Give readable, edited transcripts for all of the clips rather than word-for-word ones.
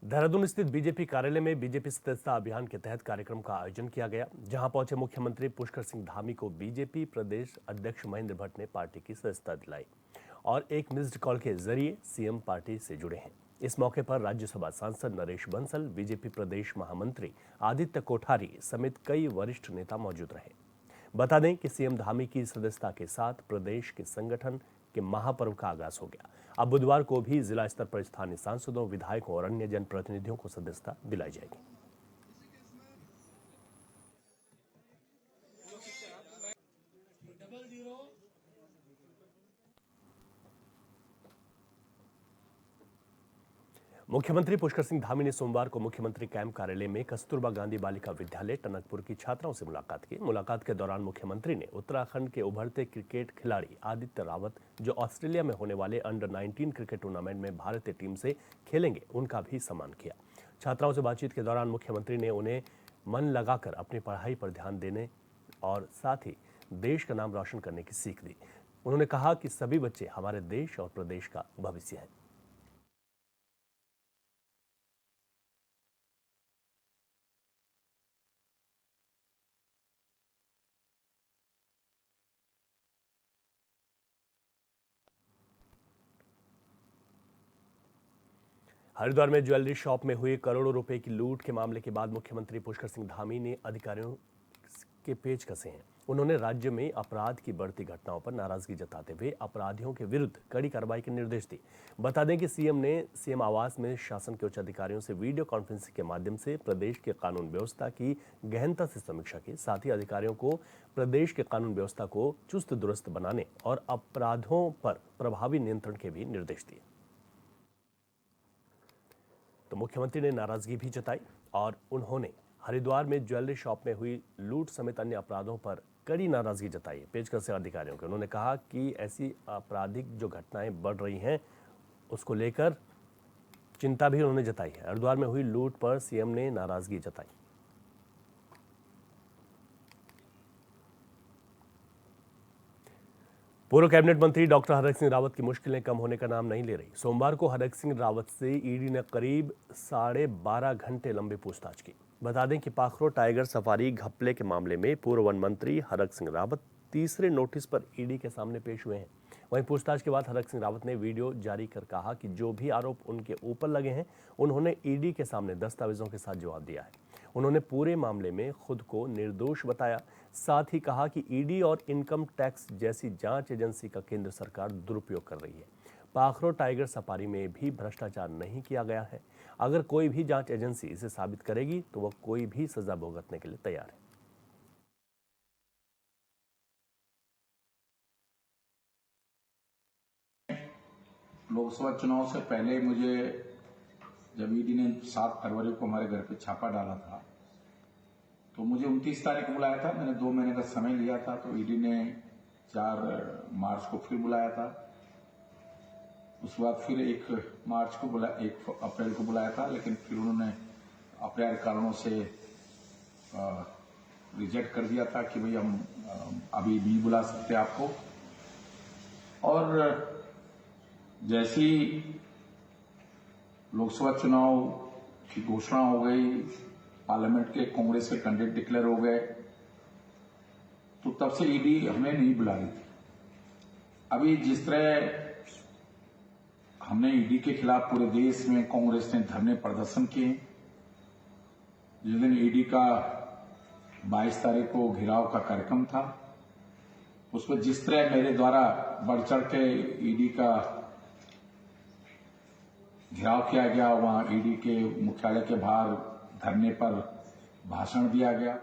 देहरादून स्थित बीजेपी कार्यालय में बीजेपी सदस्यता अभियान के तहत कार्यक्रम का आयोजन किया गया, जहां पहुंचे मुख्यमंत्री पुष्कर सिंह धामी को बीजेपी प्रदेश अध्यक्ष महेंद्र भट्ट ने पार्टी की सदस्यता दिलाई और एक मिस्ड कॉल के जरिए सीएम पार्टी से जुड़े हैं। इस मौके पर राज्यसभा सांसद नरेश बंसल, बीजेपी प्रदेश महामंत्री आदित्य कोठारी समेत कई वरिष्ठ नेता मौजूद रहे। बता दें कि सीएम धामी की सदस्यता के साथ प्रदेश के संगठन के महापर्व का आगाज हो गया। अब बुधवार को भी जिला स्तर पर स्थानीय सांसदों, विधायकों और अन्य जनप्रतिनिधियों को सदस्यता दिलाई जाएगी। मुख्यमंत्री पुष्कर सिंह धामी ने सोमवार को मुख्यमंत्री कैंप कार्यालय में कस्तूरबा गांधी बालिका विद्यालय टनकपुर की छात्राओं से मुलाकात की। मुलाकात के दौरान मुख्यमंत्री ने उत्तराखंड के उभरते क्रिकेट खिलाड़ी आदित्य रावत, जो ऑस्ट्रेलिया में होने वाले अंडर 19 क्रिकेट टूर्नामेंट में भारतीय टीम से खेलेंगे, उनका भी सम्मान किया। छात्राओं से बातचीत के दौरान मुख्यमंत्री ने उन्हें मन लगाकर अपनी पढ़ाई पर ध्यान देने और साथ ही देश का नाम रोशन करने की सीख दी। उन्होंने कहा कि सभी बच्चे हमारे देश और प्रदेश का भविष्य है। हरिद्वार में ज्वेलरी शॉप में हुई करोड़ों रुपए की लूट के मामले के बाद मुख्यमंत्री पुष्कर सिंह धामी ने अधिकारियों के पेच कसे हैं। उन्होंने राज्य में अपराध की बढ़ती घटनाओं पर नाराजगी जताते हुए अपराधियों के विरुद्ध कड़ी कार्रवाई के निर्देश दिए। बता दें कि सीएम ने सीएम आवास में शासन के उच्च अधिकारियों से वीडियो कॉन्फ्रेंसिंग के माध्यम से प्रदेश के कानून व्यवस्था की गहनता से समीक्षा की। साथ ही अधिकारियों को प्रदेश के कानून व्यवस्था को चुस्त दुरुस्त बनाने और अपराधों पर प्रभावी नियंत्रण के भी निर्देश दिए। तो मुख्यमंत्री ने नाराजगी भी जताई और उन्होंने हरिद्वार में ज्वेलरी शॉप में हुई लूट समेत अन्य अपराधों पर कड़ी नाराजगी जताई पेशकश से अधिकारियों को। उन्होंने कहा कि ऐसी आपराधिक जो घटनाएं बढ़ रही हैं, उसको लेकर चिंता भी उन्होंने जताई है। हरिद्वार में हुई लूट पर सीएम ने नाराजगी जताई। पूर्व कैबिनेट मंत्री डॉक्टर हरक सिंह रावत की मुश्किलें कम होने का नाम नहीं ले रही। सोमवार को हरक सिंह रावत से ईडी ने करीब 12.5 घंटे लंबी पूछताछ की। बता दें कि पाखरो टाइगर सफारी घपले के मामले में पूर्व वन मंत्री हरक सिंह रावत तीसरे नोटिस पर ईडी के सामने पेश हुए हैं। वहीं पूछताछ के बाद हरक सिंह रावत ने वीडियो जारी कर कहा कि जो भी आरोप उनके ऊपर लगे हैं, उन्होंने ईडी के सामने दस्तावेजों के साथ जवाब दिया है। उन्होंने पूरे मामले में खुद को निर्दोष बताया। साथ ही कहा कि ईडी और इनकम टैक्स जैसी जांच एजेंसी का केंद्र सरकार दुरुपयोग कर रही है। पाखरो टाइगर सफारी में भी भ्रष्टाचार नहीं किया गया है। अगर कोई भी जांच एजेंसी इसे साबित करेगी तो वह कोई भी सजा भुगतने के लिए तैयार है। लोकसभा चुनाव से पहले मुझे जब ईडी ने 7 फरवरी को हमारे घर पे छापा डाला था, तो मुझे 29 तारीख को बुलाया था। मैंने 2 महीने का समय लिया था, तो ईडी ने 4 मार्च को फिर बुलाया था। उसके बाद फिर 1 अप्रैल को बुलाया था, लेकिन फिर उन्होंने अपराध कारणों से रिजेक्ट कर दिया था कि भाई हम अभी नहीं बुला सकते आपको। और जैसी लोकसभा चुनाव की घोषणा हो गई, पार्लियामेंट के कांग्रेस के कैंडिडेट डिक्लेयर हो गए, तो तब से ईडी हमें नहीं बुला रही थी। अभी जिस तरह हमने ईडी के खिलाफ पूरे देश में कांग्रेस ने धरने प्रदर्शन किए, जिस दिन ईडी का 22 तारीख को घेराव का कार्यक्रम था, उसमें जिस तरह मेरे द्वारा बढ़ चढ़ के ईडी का घेराव किया गया, वहां ईडी के मुख्यालय के बाहर धरने पर भाषण दिया गया।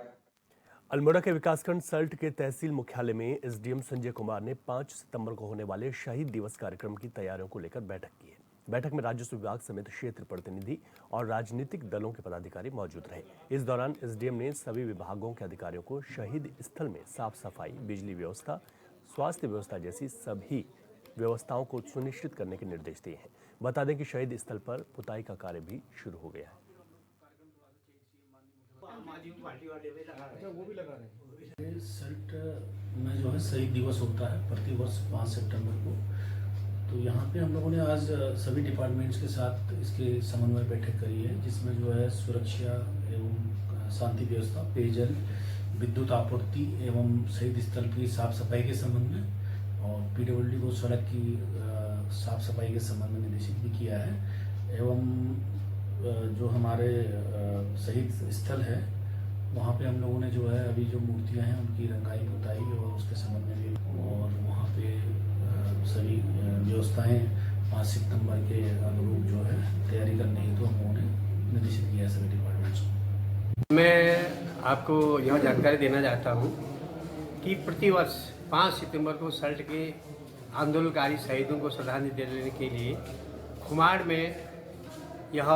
अल्मोड़ा के विकासखंड सल्ट के तहसील मुख्यालय में एसडीएम संजय कुमार ने 5 सितंबर को होने वाले शहीद दिवस कार्यक्रम की तैयारियों को लेकर बैठक की है। बैठक में राजस्व विभाग समेत क्षेत्र प्रतिनिधि और राजनीतिक दलों के पदाधिकारी मौजूद रहे। इस दौरान एसडीएम ने सभी विभागों के अधिकारियों को शहीद स्थल में साफ सफाई, बिजली व्यवस्था, स्वास्थ्य व्यवस्था जैसी सभी व्यवस्थाओं को सुनिश्चित करने के निर्देश दिए हैं। बता दें कि शहीद स्थल पर पुताई का कार्य भी शुरू हो गया है। वो भी लगा रहे हैं। सल्ट में जो है शहीद दिवस होता है प्रति वर्ष 5 सितंबर को, तो यहाँ पे हम लोगों ने आज सभी डिपार्टमेंट्स के साथ इसके समन्वय बैठक करी है, जिसमें जो है सुरक्षा एवं शांति व्यवस्था, पेयजल, विद्युत आपूर्ति एवं शहीद स्थल की साफ सफाई के संबंध में और पीडब्ल्यूडी को सड़क की साफ सफाई के संबंध में निर्देशित भी किया है। एवं जो हमारे शहीद स्थल है वहाँ पे हम लोगों ने जो है अभी जो मूर्तियाँ हैं उनकी रंगाई पुताई और उसके संबंध में भी, और वहाँ पे सभी व्यवस्थाएं 5 सितंबर के अनुरूप जो है तैयारी करने हेतु हम लोगों ने निर्देशित किया है सभी डिपार्टमेंट्स को। मैं आपको यह जानकारी देना चाहता हूँ कि प्रतिवर्ष 5 सितंबर को सल्ट के आंदोलनकारी शहीदों को श्रद्धांजलि देने के लिए खुमाड़ में यह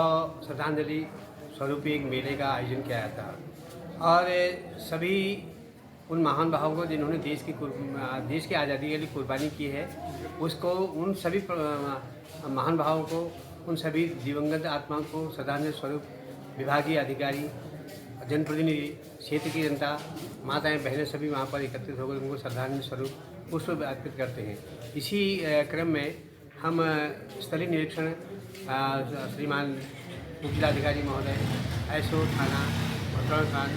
श्रद्धांजलि स्वरूप एक मेले का आयोजन किया जाता है और सभी उन महान भावों को जिन्होंने देश की आज़ादी के लिए कुर्बानी की है, उसको उन सभी महान भावों को, उन सभी दिवंगत आत्माओं को श्रद्धांजलि स्वरूप विभागीय अधिकारी, जनप्रतिनिधि, क्षेत्र की जनता, माताएं, बहनें सभी वहाँ पर एकत्रित होकर उनको श्रद्धांजलि स्वरूप पुष्प अर्पित करते हैं। इसी क्रम में हम स्थलीय निरीक्षण श्रीमान उप जिलाधिकारी महोदय, ऐसो थाना खान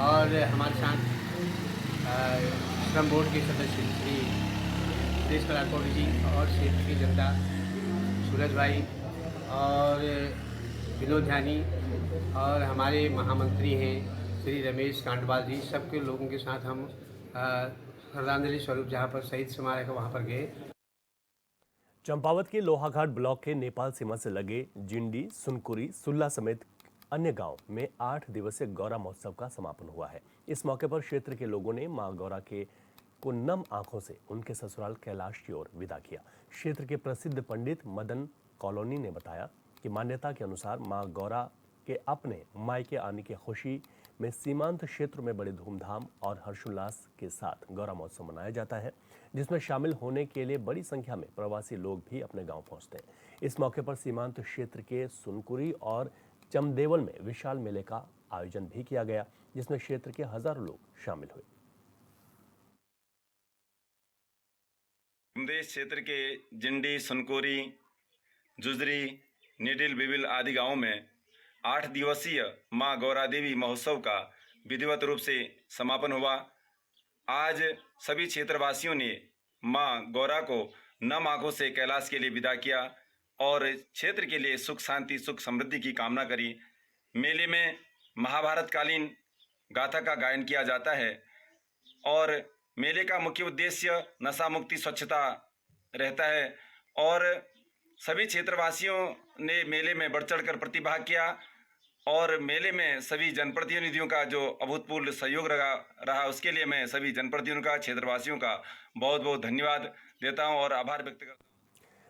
और हमारे साथ श्रम बोर्ड के सदस्य श्री सुरेश कलाकोट जी और क्षेत्र की जनता, सूरज भाई और विनोद ध्यानी और हमारे महामंत्री हैं श्री रमेश कांडवाल जी, सबके लोगों के साथ हम श्रद्धांजलि स्वरूप जहाँ पर शहीद स्मारक है वहाँ पर गए। चंपावत के लोहाघाट ब्लॉक के नेपाल सीमा से लगे जिंडी, सुनकुरी, सुल्ला समेत अन्य गांव में 8 दिवसीय गौरा महोत्सव का समापन हुआ है। इस मौके पर क्षेत्र के लोगों ने मां गौरा को नम आंखों से उनके ससुराल कैलाश की ओर विदा किया। क्षेत्र के प्रसिद्ध पंडित मदन कॉलोनी ने बताया कि मान्यता के अनुसार मां गौरा के अपने मायके आने की खुशी में सीमांत क्षेत्र में बड़े धूमधाम और हर्षोल्लास के साथ गौरा महोत्सव मनाया जाता है, जिसमें शामिल होने के लिए बड़ी संख्या में प्रवासी लोग भी अपने गांव पहुंचते हैं। इस मौके पर सीमांत क्षेत्र के सुनकुरी और चमदेवल में विशाल मेले का आयोजन भी किया गया, जिसमें क्षेत्र के हजारों लोग शामिल हुए। देश क्षेत्र के जिंडी, सुनकोरी, जुजरी, निडिल, बिबिल आदि गांवों में 8 दिवसीय मां गौरा देवी महोत्सव का विधिवत रूप से समापन हुआ। आज सभी क्षेत्रवासियों ने मां गौरा को नम आंखों से कैलाश के लिए विदा किया और क्षेत्र के लिए सुख शांति, सुख समृद्धि की कामना करी। मेले में महाभारत कालीन गाथा का गायन किया जाता है और मेले का मुख्य उद्देश्य नशा मुक्ति, स्वच्छता रहता है और सभी क्षेत्रवासियों ने मेले में बढ़ चढ़कर प्रतिभाग किया और मेले में सभी जनप्रतिनिधियों का जो अभूतपूर्व सहयोग रहा उसके लिए मैं सभी जनप्रतिनिधियों का, क्षेत्रवासियों का बहुत बहुत धन्यवाद देता हूं और आभार व्यक्त करता हूं।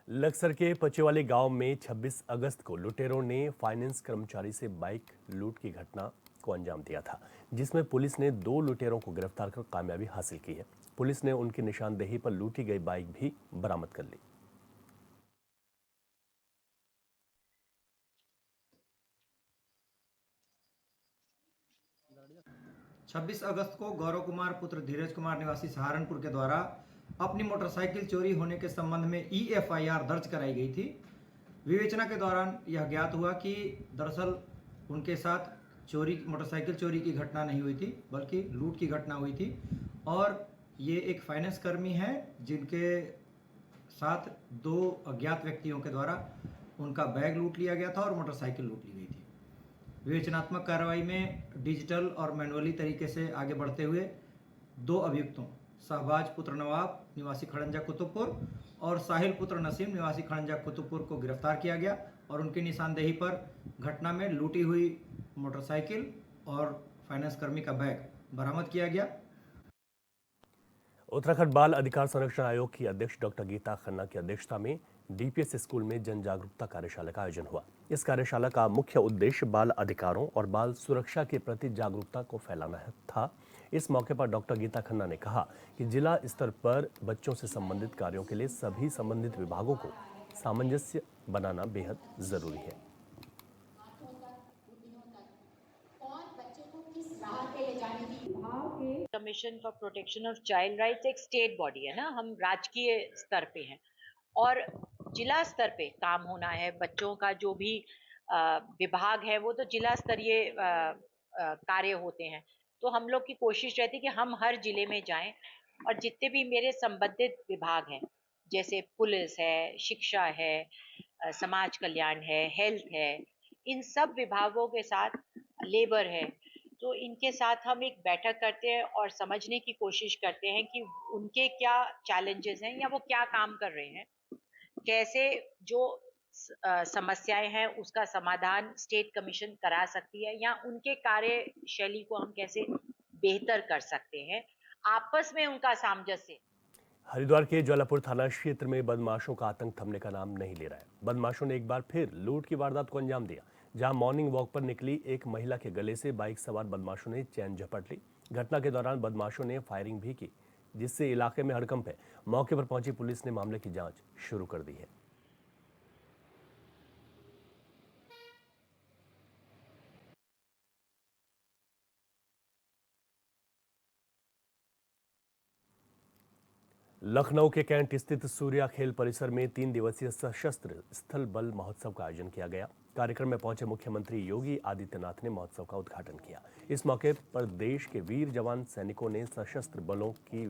लक्सर के पचेवाली गांव में 26 अगस्त को लुटेरों ने फाइनेंस कर्मचारी से बाइक लूट की घटना को अंजाम दिया था, जिसमें पुलिस ने 2 लुटेरों को गिरफ्तार कर कामयाबी हासिल की है। पुलिस ने उनकी निशानदेही पर लूटी गई बाइक भी बरामद कर ली। छब्बीस अगस्त को गौरव कुमार पुत्र धीरज कुमार निवासी सहारनपुर के द्वारा अपनी मोटरसाइकिल चोरी होने के संबंध में EFIR दर्ज कराई गई थी। विवेचना के दौरान यह ज्ञात हुआ कि दरअसल उनके साथ मोटरसाइकिल चोरी की घटना नहीं हुई थी, बल्कि लूट की घटना हुई थी और ये एक फाइनेंस कर्मी हैं जिनके साथ 2 अज्ञात व्यक्तियों के द्वारा उनका बैग लूट लिया गया था और मोटरसाइकिल लूट ली गई थी। विवेचनात्मक कार्रवाई में डिजिटल और मैनुअली तरीके से आगे बढ़ते हुए 2 अभियुक्तों शहबाज पुत्र नवाब निवासी खड़ंजा कुतुबपुर और साहिल पुत्र नसीम निवासी खड़ंजा कुतुबपुर को गिरफ्तार किया गया और उनकी निशानदेही पर घटना में लूटी हुई मोटरसाइकिल और फाइनेंस कर्मी का बैग बरामद किया गया। उत्तराखंड बाल अधिकार संरक्षण आयोग की अध्यक्ष डॉक्टर गीता खन्ना की अध्यक्षता में DPS स्कूल में जन जागरूकता कार्यशाला का आयोजन हुआ। इस कार्यशाला का मुख्य उद्देश्य बाल अधिकारों और बाल सुरक्षा के प्रति जागरूकता को फैलाना था। इस मौके पर डॉक्टर गीता खन्ना ने कहा कि जिला स्तर पर बच्चों से संबंधित कार्यों के लिए सभी संबंधित विभागों को सामंजस्य बनाना बेहद जरूरी है। Commission for protection of child rights एक स्टेट बॉडी है ना, हम राजकीय स्तर पे हैं और जिला स्तर पे काम होना है। बच्चों का जो भी विभाग है वो तो जिला स्तरीय कार्य होते हैं। तो हम लोग की कोशिश रहती है कि हम हर जिले में जाएं और जितने भी मेरे संबंधित विभाग हैं, जैसे पुलिस है, शिक्षा है, समाज कल्याण है, हेल्थ है, इन सब विभागों के साथ, लेबर है, तो इनके साथ हम एक बैठक करते हैं और समझने की कोशिश करते हैं कि उनके क्या चैलेंजेस हैं या वो क्या काम कर रहे हैं, कैसे जो समस्याएं हैं उसका समाधान स्टेट कमीशन करा सकती है, या उनके कार्यशैली को हम कैसे बेहतर कर सकते हैं, आपस में उनका सामंजस्य। हरिद्वार के ज्वालापुर थाना क्षेत्र में बदमाशों का आतंक थमने का नाम नहीं ले रहा है। बदमाशों ने एक बार फिर लूट की वारदात को अंजाम दिया, जहां मॉर्निंग वॉक पर निकली एक महिला के गले से बाइक सवार बदमाशों ने चैन झपट ली। घटना के दौरान बदमाशों ने फायरिंग भी की, जिससे इलाके में हड़कंप है। मौके पर पहुंची पुलिस ने मामले की जांच शुरू कर दी है। लखनऊ के कैंट स्थित सूर्या खेल परिसर में 3 दिवसीय सशस्त्र स्थल बल महोत्सव का आयोजन किया गया। कार्यक्रम में पहुंचे मुख्यमंत्री योगी आदित्यनाथ ने महोत्सव का उद्घाटन किया। इस मौके पर देश के वीर जवान सैनिकों ने सशस्त्र बलों की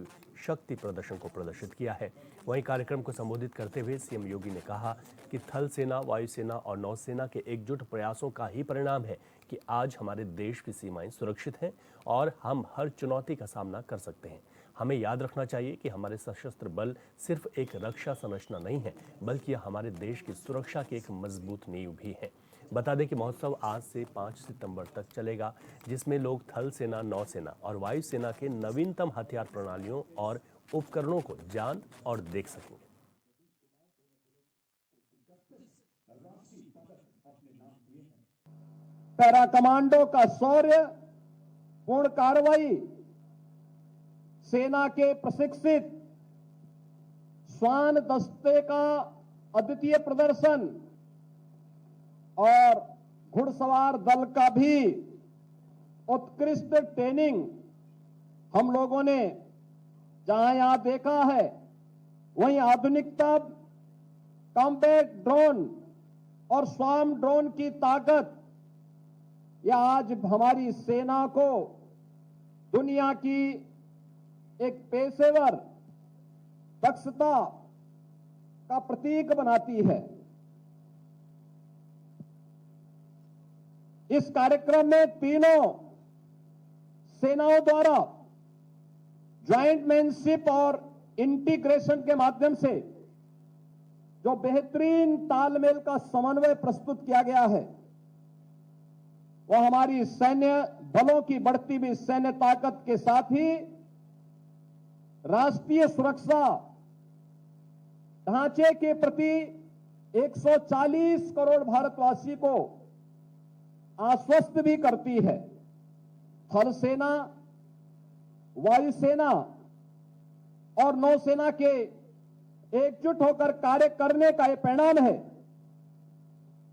शक्ति प्रदर्शन को प्रदर्शित किया है। वहीं कार्यक्रम को संबोधित करते हुए सीएम योगी ने कहा कि थल सेना, वायुसेना और नौसेना के एकजुट प्रयासों का ही परिणाम है कि आज हमारे देश की सीमाएं सुरक्षित हैं और हम हर चुनौती का सामना कर सकते हैं। हमें याद रखना चाहिए कि हमारे सशस्त्र बल सिर्फ एक रक्षा संरचना नहीं है, बल्कि यह हमारे देश की सुरक्षा की एक मजबूत नींव भी है। बता दें कि महोत्सव आज से 5 सितंबर तक चलेगा, जिसमें लोग थल सेना, नौसेना और वायुसेना के नवीनतम हथियार प्रणालियों और उपकरणों को जान और देख सकेंगे। पैरा कमांडो का शौर्य, पूर्ण कार्रवाई, सेना के प्रशिक्षित श्वान दस्ते का अद्वितीय प्रदर्शन और घुड़सवार दल का भी उत्कृष्ट ट्रेनिंग हम लोगों ने जहां यहां देखा है, वहीं आधुनिकतम कॉम्बैट ड्रोन और स्वाम ड्रोन की ताकत, यह आज हमारी सेना को दुनिया की एक पेशेवर दक्षता का प्रतीक बनाती है। इस कार्यक्रम में तीनों सेनाओं द्वारा ज्वाइंटमैनशिप और इंटीग्रेशन के माध्यम से जो बेहतरीन तालमेल का समन्वय प्रस्तुत किया गया है, वह हमारी सैन्य बलों की बढ़ती हुई सैन्य ताकत के साथ ही राष्ट्रीय सुरक्षा ढांचे के प्रति 140 करोड़ भारतवासी को आश्वस्त भी करती है। थल सेना, वायुसेना और नौसेना के एकजुट होकर कार्य करने का यह परिणाम है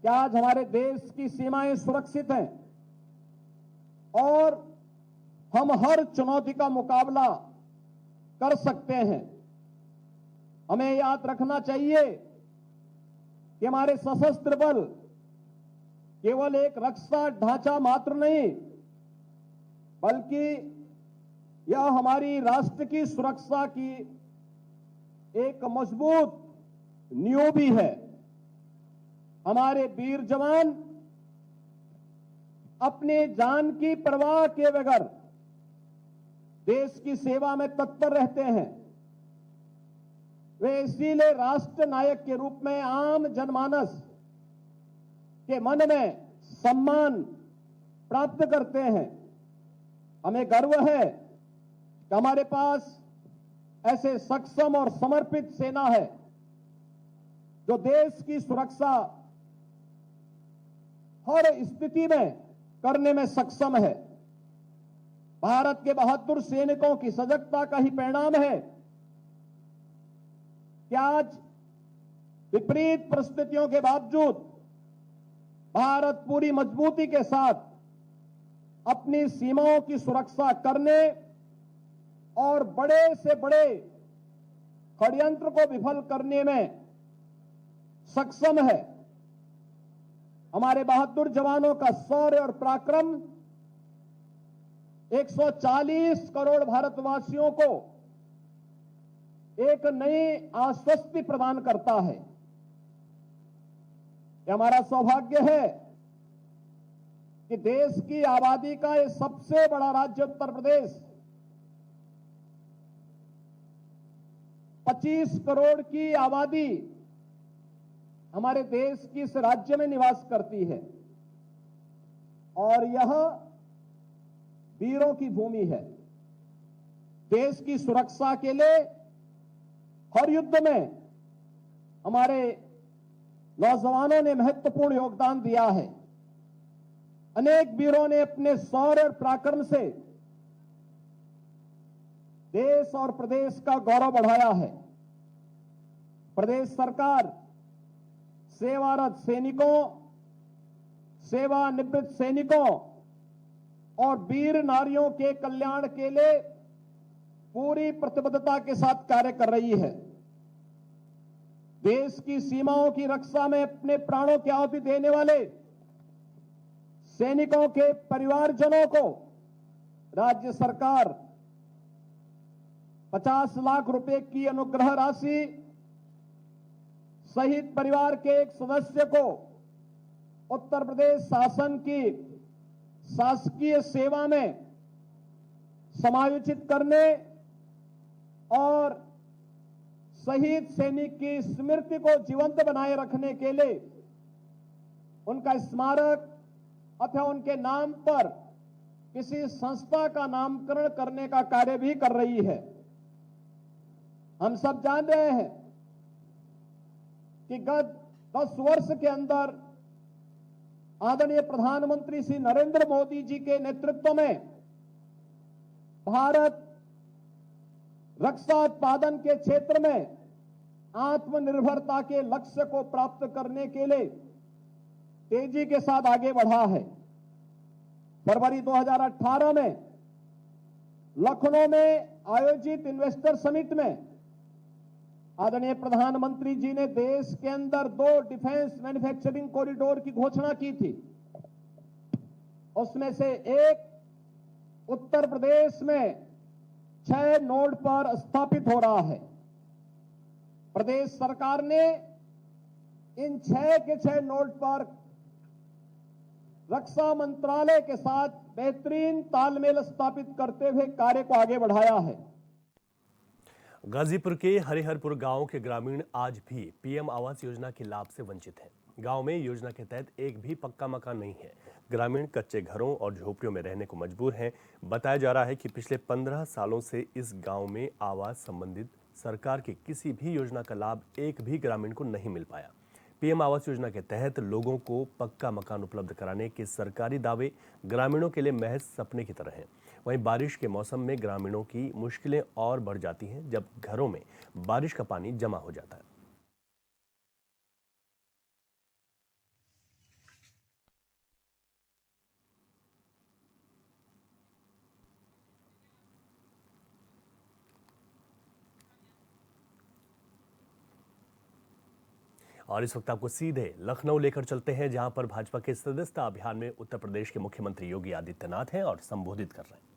कि आज हमारे देश की सीमाएं सुरक्षित हैं और हम हर चुनौती का मुकाबला कर सकते हैं। हमें याद रखना चाहिए कि हमारे सशस्त्र बल केवल एक रक्षा ढांचा मात्र नहीं, बल्कि यह हमारी राष्ट्र की सुरक्षा की एक मजबूत नींव भी है। हमारे वीर जवान अपने जान की परवाह किए बगैर देश की सेवा में तत्पर रहते हैं। वे इसीलिए राष्ट्र नायक के रूप में आम जनमानस के मन में सम्मान प्राप्त करते हैं। हमें गर्व है कि हमारे पास ऐसे सक्षम और समर्पित सेना है जो देश की सुरक्षा हर स्थिति में करने में सक्षम है। भारत के बहादुर सैनिकों की सजगता का ही परिणाम है कि आज विपरीत परिस्थितियों के बावजूद भारत पूरी मजबूती के साथ अपनी सीमाओं की सुरक्षा करने और बड़े से बड़े षड्यंत्र को विफल करने में सक्षम है। हमारे बहादुर जवानों का शौर्य और पराक्रम 140 करोड़ भारतवासियों को एक नई आश्वस्ति प्रदान करता है। यह हमारा सौभाग्य है कि देश की आबादी का ये सबसे बड़ा राज्य उत्तर प्रदेश 25 करोड़ की आबादी हमारे देश की इस राज्य में निवास करती है और यह वीरों की भूमि है। देश की सुरक्षा के लिए हर युद्ध में हमारे नौजवानों ने महत्वपूर्ण योगदान दिया है। अनेक वीरों ने अपने शौर्य और पराक्रम से देश और प्रदेश का गौरव बढ़ाया है। प्रदेश सरकार सेवारत सैनिकों, सेवानिवृत्त सैनिकों और वीर नारियों के कल्याण के लिए पूरी प्रतिबद्धता के साथ कार्य कर रही है। देश की सीमाओं की रक्षा में अपने प्राणों की आहुति देने वाले सैनिकों के परिवारजनों को राज्य सरकार 50 लाख रुपए की अनुग्रह राशि, शहीद परिवार के एक सदस्य को उत्तर प्रदेश शासन की शासकीय सेवा में समायोजित करने और शहीद सैनिक की स्मृति को जीवंत बनाए रखने के लिए उनका स्मारक अथवा उनके नाम पर किसी संस्था का नामकरण करने का कार्य भी कर रही है। हम सब जान रहे हैं कि गत 10 वर्ष के अंदर आदरणीय प्रधानमंत्री श्री नरेंद्र मोदी जी के नेतृत्व में भारत रक्षा उत्पादन के क्षेत्र में आत्मनिर्भरता के लक्ष्य को प्राप्त करने के लिए तेजी के साथ आगे बढ़ा है। फरवरी 2018 में लखनऊ में आयोजित इन्वेस्टर समिट में आदरणीय प्रधानमंत्री जी ने देश के अंदर 2 डिफेंस मैन्युफैक्चरिंग कॉरिडोर की घोषणा की थी। उसमें से एक उत्तर प्रदेश में 6 नोड पर स्थापित हो रहा है। प्रदेश सरकार ने इन 6 के 6 नोड पर रक्षा मंत्रालय के साथ बेहतरीन तालमेल स्थापित करते हुए कार्य को आगे बढ़ाया है। गाजीपुर के हरिहरपुर गांव के ग्रामीण आज भी पीएम आवास योजना के लाभ से वंचित हैं। गांव में योजना के तहत एक भी पक्का मकान नहीं है। ग्रामीण कच्चे घरों और झोपड़ियों में रहने को मजबूर हैं। बताया जा रहा है कि पिछले 15 सालों से इस गांव में आवास संबंधित सरकार की किसी भी योजना का लाभ एक भी ग्रामीण को नहीं मिल पाया। पीएम आवास योजना के तहत लोगों को पक्का मकान उपलब्ध कराने के सरकारी दावे ग्रामीणों के लिए महज सपने की तरह हैं। वहीं बारिश के मौसम में ग्रामीणों की मुश्किलें और बढ़ जाती हैं जब घरों में बारिश का पानी जमा हो जाता है। और इस वक्त आपको सीधे लखनऊ लेकर चलते हैं, जहां पर भाजपा के सदस्यता अभियान में उत्तर प्रदेश के मुख्यमंत्री योगी आदित्यनाथ हैं और संबोधित कर रहे हैं।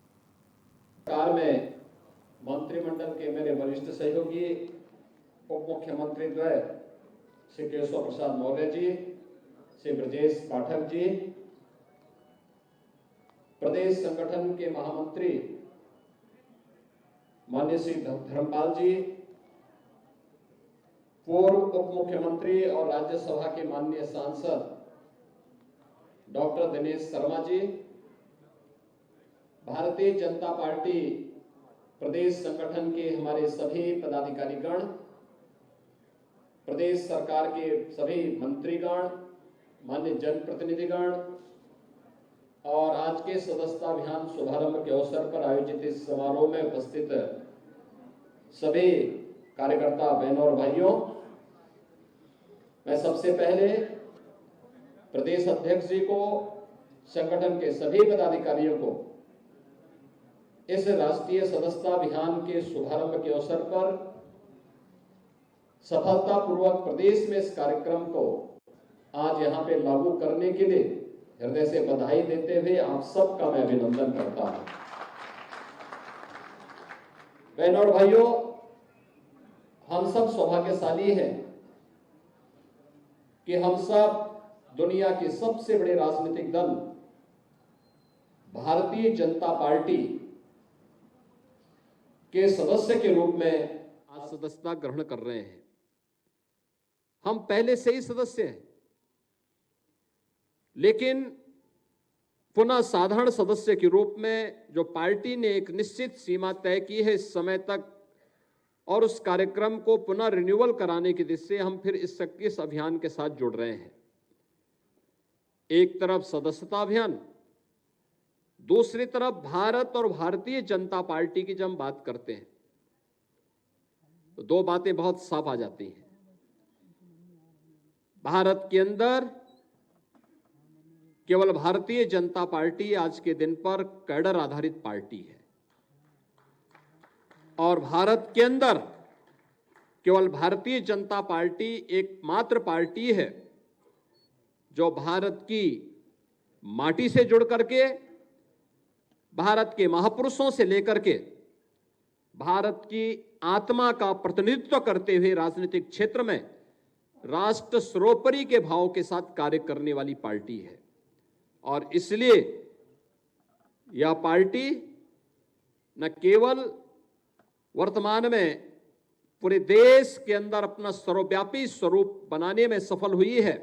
सरकार में मंत्रिमंडल के मेरे वरिष्ठ सहयोगी उप मुख्यमंत्री द्वय श्री केशव प्रसाद मौर्य जी, श्री ब्रजेश पाठक जी, प्रदेश संगठन के महामंत्री माननीय श्री धर्मपाल जी, पूर्व उप मुख्यमंत्री और राज्यसभा के माननीय सांसद डॉक्टर दिनेश शर्मा जी, भारतीय जनता पार्टी प्रदेश संगठन के हमारे सभी पदाधिकारीगण, प्रदेश सरकार के सभी मंत्रीगण, माननीय जनप्रतिनिधिगण और आज के सदस्यता अभियान शुभारंभ के अवसर पर आयोजित इस समारोह में उपस्थित सभी कार्यकर्ता बहनों और भाइयों, मैं सबसे पहले प्रदेश अध्यक्ष जी को, संगठन के सभी पदाधिकारियों को इस राष्ट्रीय सदस्यता अभियान के शुभारंभ के अवसर पर सफलतापूर्वक प्रदेश में इस कार्यक्रम को आज यहाँ पे लागू करने के लिए हृदय से बधाई देते हुए आप सबका मैं अभिनंदन करता हूं। बहनों और भाइयों, हम सब सौभाग्यशाली हैं कि हम सब दुनिया के सबसे बड़े राजनीतिक दल भारतीय जनता पार्टी के सदस्य के रूप में आज सदस्यता ग्रहण कर रहे हैं। हम पहले से ही सदस्य हैं, लेकिन पुनः साधारण सदस्य के रूप में जो पार्टी ने एक निश्चित सीमा तय की है इस समय तक, और उस कार्यक्रम को पुनः रिन्यूअल कराने की दिशा से हम फिर इस अभियान के साथ जुड़ रहे हैं। एक तरफ सदस्यता अभियान, दूसरी तरफ भारत और भारतीय जनता पार्टी की जब हम बात करते हैं तो दो बातें बहुत साफ आ जाती हैं। भारत के अंदर केवल भारतीय जनता पार्टी आज के दिन पर कैडर आधारित पार्टी है, और भारत के अंदर केवल भारतीय जनता पार्टी एकमात्र पार्टी है जो भारत की माटी से जुड़ करके, भारत के महापुरुषों से लेकर के भारत की आत्मा का प्रतिनिधित्व करते हुए राजनीतिक क्षेत्र में राष्ट्र सर्वोपरि के भाव के साथ कार्य करने वाली पार्टी है। और इसलिए यह पार्टी न केवल वर्तमान में पूरे देश के अंदर अपना सर्वव्यापी स्वरूप बनाने में सफल हुई है,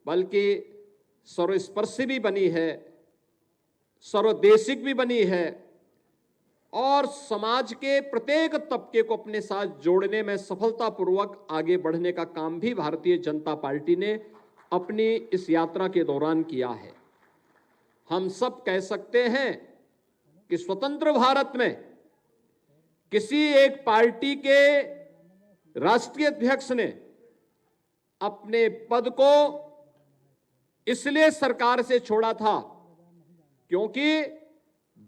बल्कि सर्वस्पर्शी भी बनी है, सर्वदेशिक भी बनी है, और समाज के प्रत्येक तबके को अपने साथ जोड़ने में सफलतापूर्वक आगे बढ़ने का काम भी भारतीय जनता पार्टी ने अपनी इस यात्रा के दौरान किया है। हम सब कह सकते हैं कि स्वतंत्र भारत में किसी एक पार्टी के राष्ट्रीय अध्यक्ष ने अपने पद को इसलिए सरकार से छोड़ा था क्योंकि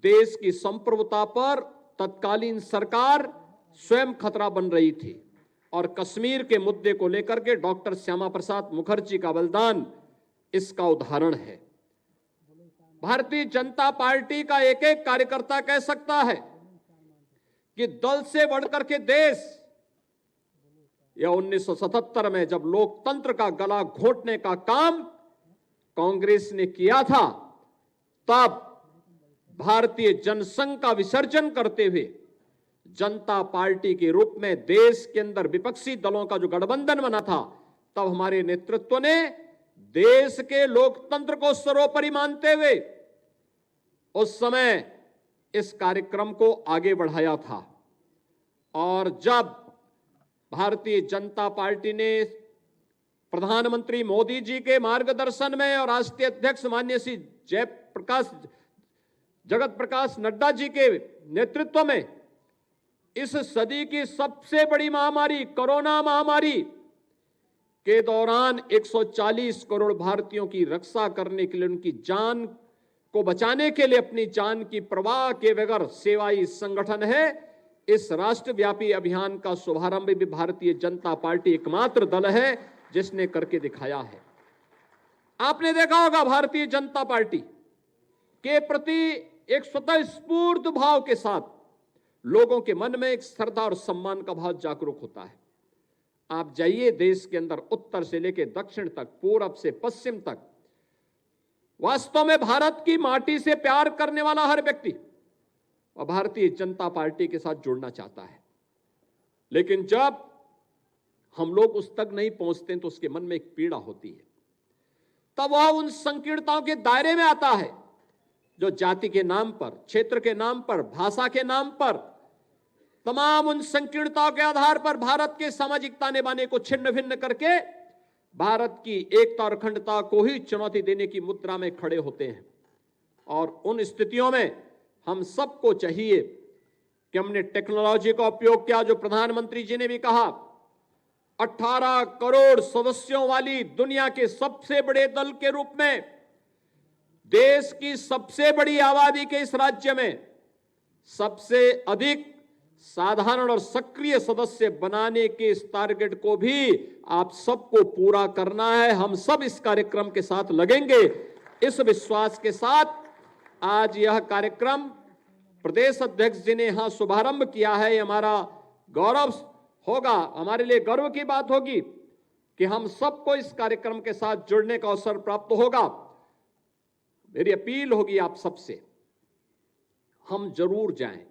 देश की संप्रभुता पर तत्कालीन सरकार स्वयं खतरा बन रही थी, और कश्मीर के मुद्दे को लेकर के डॉक्टर श्यामा प्रसाद मुखर्जी का बलिदान इसका उदाहरण है। भारतीय जनता पार्टी का एक एक कार्यकर्ता कह सकता है कि दल से बढ़कर के देश, या 1977 में जब लोकतंत्र का गला घोंटने का काम कांग्रेस ने किया था, तब भारतीय जनसंघ का विसर्जन करते हुए जनता पार्टी के रूप में देश के अंदर विपक्षी दलों का जो गठबंधन बना था, तब हमारे नेतृत्व ने देश के लोकतंत्र को सर्वोपरि मानते हुए उस समय इस कार्यक्रम को आगे बढ़ाया था। और जब भारतीय जनता पार्टी ने प्रधानमंत्री मोदी जी के मार्गदर्शन में और राष्ट्रीय अध्यक्ष माननीय श्री जगत प्रकाश नड्डा जी के नेतृत्व में इस सदी की सबसे बड़ी महामारी कोरोना महामारी के दौरान 140 करोड़ भारतीयों की रक्षा करने के लिए, उनकी जान को बचाने के लिए अपनी जान की परवाह के बगैर सेवाई संगठन है, इस राष्ट्रव्यापी अभियान का शुभारंभ भी भारतीय जनता पार्टी एकमात्र दल है जिसने करके दिखाया है। आपने देखा होगा भारतीय जनता पार्टी के प्रति एक स्वतः स्फूर्त भाव के साथ लोगों के मन में एक श्रद्धा और सम्मान का भाव जागरूक होता है। आप जाइए देश के अंदर, उत्तर से लेकर दक्षिण तक, पूरब से पश्चिम तक, वास्तव में भारत की माटी से प्यार करने वाला हर व्यक्ति और भारतीय जनता पार्टी के साथ जुड़ना चाहता है। लेकिन जब हम लोग उस तक नहीं पहुंचते तो उसके मन में एक पीड़ा होती है। तब वह उन संकीर्णताओं के दायरे में आता है जो जाति के नाम पर, क्षेत्र के नाम पर, भाषा के नाम पर, तमाम उन संकीर्णताओं के आधार पर भारत के सामाजिक ताने बाने को छिन्न भिन्न करके भारत की एकता और अखंडता को ही चुनौती देने की मुद्रा में खड़े होते हैं। और उन स्थितियों में हम सबको चाहिए कि हमने टेक्नोलॉजी का उपयोग किया, जो प्रधानमंत्री जी ने भी कहा, 18 करोड़ सदस्यों वाली दुनिया के सबसे बड़े दल के रूप में देश की सबसे बड़ी आबादी के इस राज्य में सबसे अधिक साधारण और सक्रिय सदस्य बनाने के इस टारगेट को भी आप सबको पूरा करना है। हम सब इस कार्यक्रम के साथ लगेंगे। इस विश्वास के साथ आज यह कार्यक्रम प्रदेश अध्यक्ष जी ने यहां शुभारंभ किया है। हमारा गौरव होगा, हमारे लिए गर्व की बात होगी कि हम सबको इस कार्यक्रम के साथ जुड़ने का अवसर प्राप्त होगा। मेरी अपील होगी आप सबसे, हम जरूर जाएं।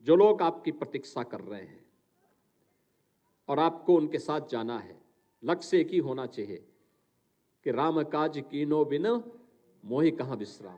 जो लोग आपकी प्रतीक्षा कर रहे हैं और आपको उनके साथ जाना है, लक्ष्य एक ही होना चाहिए कि राम काज कीनो बिन मोहि कहां विश्राम।